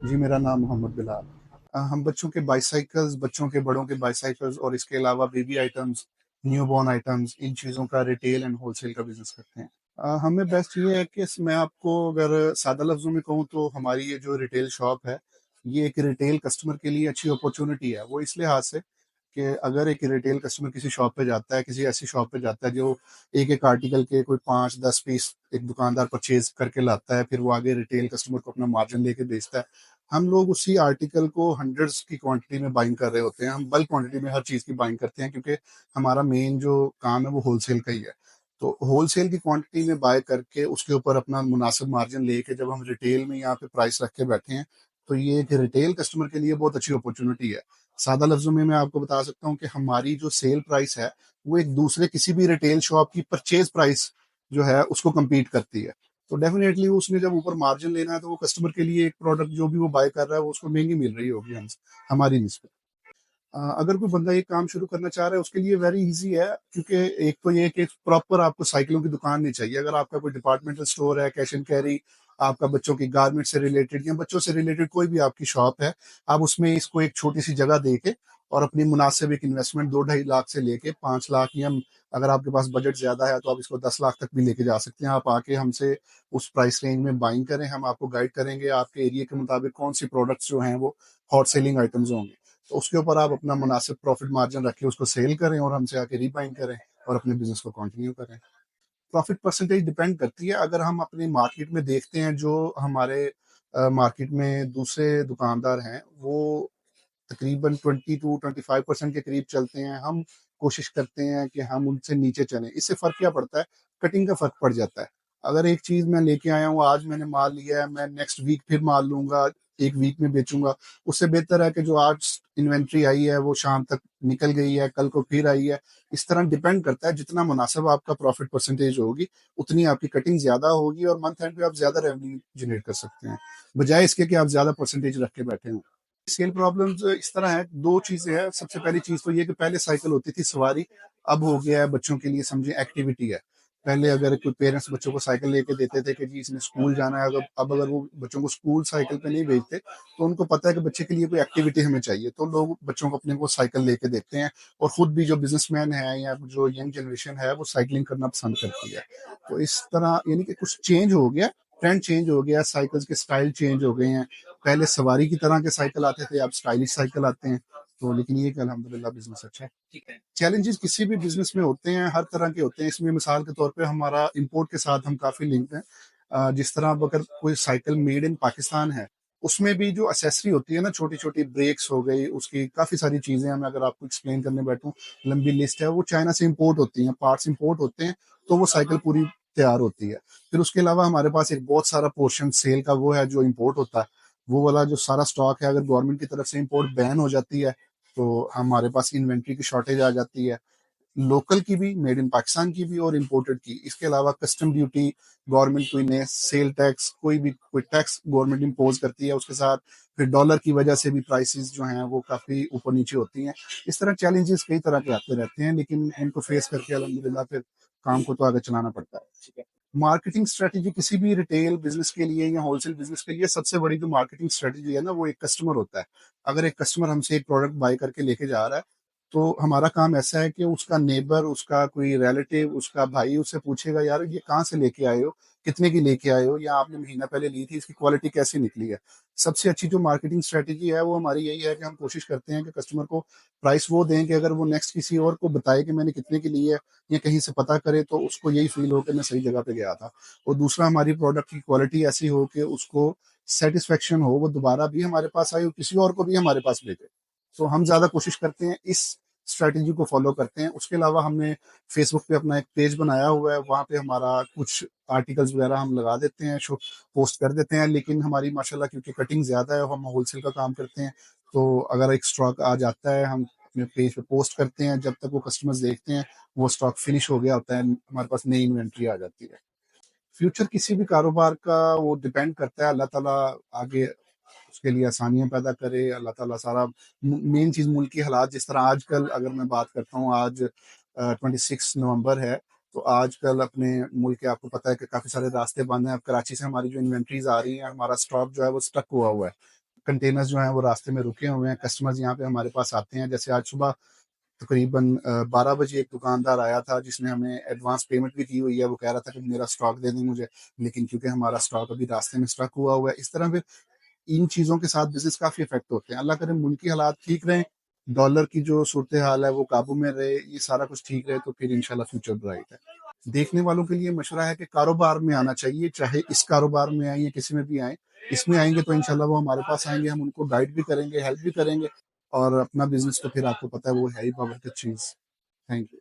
जी, मेरा नाम मोहम्मद बिलाल। हम बच्चों के बाइसाइकल्स, बच्चों के बड़ों के बाइसाइकल्स और इसके अलावा बेबी आइटम्स, न्यूबॉर्न आइटम्स, इन चीज़ों का रिटेल एंड होलसेल का बिज़नेस करते हैं। हमें बेस्ट ये है कि मैं आपको अगर सादा लफ्ज़ों में कहूँ तो हमारी ये जो रिटेल शॉप है, ये एक रिटेल कस्टमर के लिए अच्छी अपॉर्च्युनिटी है। वो इस लिहाज़ से कि अगर एक रिटेल कस्टमर किसी शॉप पे जाता है, किसी ऐसी शॉप पे जाता है जो एक-एक आर्टिकल के कोई 5-10 पीस एक दुकानदार परचेज़ करके लाता है, फिर वो आगे रिटेल कस्टमर को अपना मार्जिन लेके बेचता है। हम लोग उसी आर्टिकल को हंड्रेड्स की क्वांटिटी में बाइंग कर रहे होते हैं। हम बल्क क्वांटिटी में हर चीज़ की बाइंग करते हैं क्योंकि हमारा मेन जो काम है वो होलसेल का ही है। तो होलसेल की क्वांटिटी में बाय करके उसके ऊपर अपना मुनासिब मार्जिन लेके जब हम रिटेल में यहाँ पे प्राइस रख के बैठे हैं, तो ये एक रिटेल कस्टमर के लिए बहुत अच्छी अपॉर्च्युनिटी है। सादा लफ्ज़ों में मैं आपको बता सकता हूँ कि हमारी जो सेल प्राइस है, वो एक दूसरे किसी भी रिटेल शॉप की परचेज़ प्राइस जो है उसको कम्पीट करती है। तो डेफ़िनेटली उसने जब ऊपर मार्जिन लेना है तो वो कस्टमर के लिए एक प्रोडक्ट जो भी वो बाय कर रहा है वो उसको महँगी मिल रही होगी हमसे हमारी निस्बत। अगर कोई बंदा ये काम शुरू करना चाह रहा है उसके लिए वेरी ईज़ी है क्योंकि एक तो ये है कि प्रॉपर आपको साइकिलों की दुकान नहीं चाहिए। अगर आपका कोई डिपार्टमेंटल स्टोर है, कैश एंड कैरी, आपका बच्चों की गारमेंट से रिलेटेड या बच्चों से रिलेटेड कोई भी आपकी शॉप है, आप उसमें इसको एक छोटी-सी जगह दे के और अपनी मुनासिब एक इन्वेस्टमेंट 2 ढाई लाख से लेके 5 लाख या अगर आपके पास बजट ज़्यादा है तो आप इसको 10 लाख तक भी लेके जा सकते हैं। आप आके हमसे उस प्राइस रेंज में बाइंग करें, हम आपको गाइड करेंगे आपके एरिया के मुताबिक कौन-सी प्रोडक्ट्स जो हैं वो हॉट सेलिंग आइटम्स होंगे। तो उसके ऊपर आप अपना मुनासिब प्रॉफिट मार्जिन रख के उसको सेल करें और हमसे आके रीबाइंड करें और अपने बिज़नेस को कंटिन्यू करें। प्रॉफिट परसेंटेज डिपेंड करती है, अगर हम अपनी मार्केट में देखते हैं जो हमारे मार्केट में दूसरे दुकानदार हैं, वो तकरीबन 20 टू 25% के करीब चलते हैं। हम कोशिश करते हैं कि हम उनसे नीचे चलें। इससे फ़र्क क्या पड़ता है? कटिंग का फ़र्क पड़ जाता है। अगर एक चीज़ मैं लेके आया हूँ, आज मैंने माल लिया है, मैं नेक्स्ट वीक फिर माल लूँगा, 1 वीक में बेचूँगा। उससे बेहतर है कि जो आज इन्वेंटरी आई है, वो शाम तक निकल गई है, कल को फिर आई है। इस तरह डिपेंड करता है, जितना मुनासिब आपका प्रॉफ़िट परसेंटेज होगी, उतनी आपकी कटिंग ज़्यादा होगी और मंथ एंड पे आप ज़्यादा रेवेन्यू जनरेट कर सकते हैं, बजाए इसके कि आप ज़्यादा परसेंटेज रख के बैठे हों। सेल प्रॉब्लम्स इस तरह है, 2 चीज़ें हैं। सबसे पहली चीज़ तो ये कि पहले साइकिल होती थी सवारी, अब हो गया है बच्चों के लिए समझिए एक्टिविटी है। पहले अगर कोई पेरेंट्स बच्चों को साइकिल लेके देते थे कि जी इसने स्कूल जाना है, अगर अब अगर वो बच्चों को स्कूल साइकिल पे नहीं भेजते, तो उनको पता है कि बच्चे के लिए कोई एक्टिविटी हमें चाहिए, तो लोग बच्चों को अपने को साइकिल लेके देते हैं और खुद भी जो बिज़नेसमैन है या जो यंग जनरेशन है, वो साइक्लिंग करना पसंद करती है। तो इस तरह यानी कि कुछ चेंज हो गया, ट्रेंड चेंज हो गया, साइकिल्स के स्टाइल चेंज हो गए हैं। पहले सवारी की तरह के साइकिल आते थे, अब स्टाइलिश साइकिल आते हैं। तो लेकिन ये कि अल्हम्दुलिल्लाह बिज़नेस अच्छा है। चैलेंजेस किसी भी बिज़नेस में होते हैं, हर तरह के होते हैं। इसमें मिसाल के तौर पे हमारा इम्पोर्ट के साथ हम काफ़ी लिंक्ड हैं। जिस तरह अब अगर कोई साइकिल मेड इन पाकिस्तान है, उसमें भी जो एक्सेसरी होती है ना, छोटी-छोटी ब्रेक्स हो गई, उसकी काफ़ी सारी चीज़ें हैं, मैं अगर आपको एक्सप्लेन करने बैठूँ, लंबी लिस्ट है, वो चाइना से इम्पोर्ट होती हैं, पार्ट्स इम्पोर्ट होते हैं, तो वो साइकिल पूरी तैयार होती है। फिर उसके अलावा हमारे पास एक बहुत सारा पोर्शन सेल का वो है जो इम्पोर्ट होता है। वो वाला जो सारा स्टॉक है, अगर गवर्नमेंट की तरफ से इम्पोर्ट बैन हो जाती है, तो हमारे पास इन्वेंट्री की शॉर्टेज आ जाती है। लोकल की भी, मेड इन पाकिस्तान की भी और इम्पोर्टेड की। इसके अलावा कस्टम ड्यूटी, गवर्नमेंट कोई नए सेल टैक्स, कोई टैक्स गवर्नमेंट इम्पोज़ करती है, उसके साथ फिर डॉलर की वजह से भी प्राइसेज़ जो हैं वो काफ़ी ऊपर-नीचे होती हैं। इस तरह चैलेंजेस कई तरह के आते रहते हैं, लेकिन इनको फेस करके अल्हम्दुलिल्लाह फिर काम को तो आगे चलाना पड़ता है। मार्केटिंग स्ट्रैटेजी किसी भी रिटेल बिज़नेस के लिए या होलसेल बिज़नेस के लिए सबसे बड़ी जो मार्केटिंग स्ट्रैटेजी है ना, वो एक कस्टमर होता है। अगर एक कस्टमर हमसे एक प्रोडक्ट बाय करके लेके जा रहा है, तो हमारा काम ऐसा है कि उसका नेबर, उसका कोई रिलेटिव, उसका भाई उससे पूछेगा, "यार ये कहाँ से लेके आए हो? कितने की लेके आए हो? या आपने महीना पहले ली थी, इसकी क्वालिटी कैसी निकली है?" सबसे अच्छी जो मार्केटिंग स्ट्रैटेजी है, वो हमारी यही है कि हम कोशिश करते हैं कि कस्टमर को प्राइस वो दें कि अगर वो नेक्स्ट किसी और को बताए कि मैंने कितने की ली है या कहीं से पता करे, तो उसको यही फ़ील हो कि मैं सही जगह पे गया था। और दूसरा, हमारी प्रोडक्ट की क्वालिटी ऐसी हो कि उसको सैटिस्फैक्शन हो, वो दोबारा भी हमारे पास आए और किसी और को भी हमारे पास भेजे। तो हम ज़्यादा कोशिश करते हैं, इस स्ट्रैटेजी को फ़ॉलो करते हैं। उसके अलावा हमने फ़ेसबुक पे अपना एक पेज बनाया हुआ है, वहाँ पे हमारा कुछ आर्टिकल्स वगैरह हम लगा देते हैं, शो पोस्ट कर देते हैं। लेकिन हमारी माशाल्लाह क्योंकि कटिंग ज़्यादा है और हम होलसेल का काम करते हैं, तो अगर एक स्टॉक आ जाता है, हम अपने पेज पे पोस्ट करते हैं, जब तक वो कस्टमर्स देखते हैं, वो स्टॉक फिनिश हो गया होता है, हमारे पास नई इन्वेंटरी आ जाती है। फ्यूचर किसी भी कारोबार का वो डिपेंड करता है, अल्लाह ताला आगे उसके लिए आसानियाँ पैदा करे, अल्लाह ताला सारा मेन चीज़ मुल्क की हालात जिस तरह आजकल अगर मैं बात करता हूँ, आज 26 नवंबर है, तो आजकल अपने मुल्क के आपको पता है कि काफ़ी सारे रास्ते बंद हैं। अब कराची से हमारी जो इन्वेंटरीज़ आ रही हैं, हमारा स्टॉक जो है वो स्टक हुआ हुआ है। कंटेनर्स जो हैं वो रास्ते में रुके हुए हैं, कस्टमर्स यहाँ पे हमारे पास आते हैं। जैसे आज सुबह तकरीबन 12 बजे एक दुकानदार आया था जिसने हमें एडवांस पेमेंट भी की हुई है। वो कह रहा था कि मेरा स्टॉक दे दें मुझे, लेकिन क्योंकि हमारा स्टॉक अभी रास्ते में स्टक हुआ हुआ है, इस तरह फिर इन चीज़ों के साथ बिज़नेस काफ़ी इफ़ेक्ट होते हैं। अल्लाह करे मुल्की हालात ठीक रहें, डॉलर की जो सूरत-ए-हाल है वो काबू में रहे, ये सारा कुछ ठीक रहे तो फिर इंशाल्लाह फ्यूचर ब्राइट है। देखने वालों के लिए मशवरा है कि कारोबार में आना चाहिए, चाहे इस कारोबार में आएँ या किसी में भी आएँ। इसमें आएँगे तो इंशाल्लाह वो हमारे पास आएँगे, हम उनको गाइड भी करेंगे, हेल्प भी करेंगे और अपना बिज़नेस तो फिर आपको पता है वो है ही बरकत चीज़। Thank you.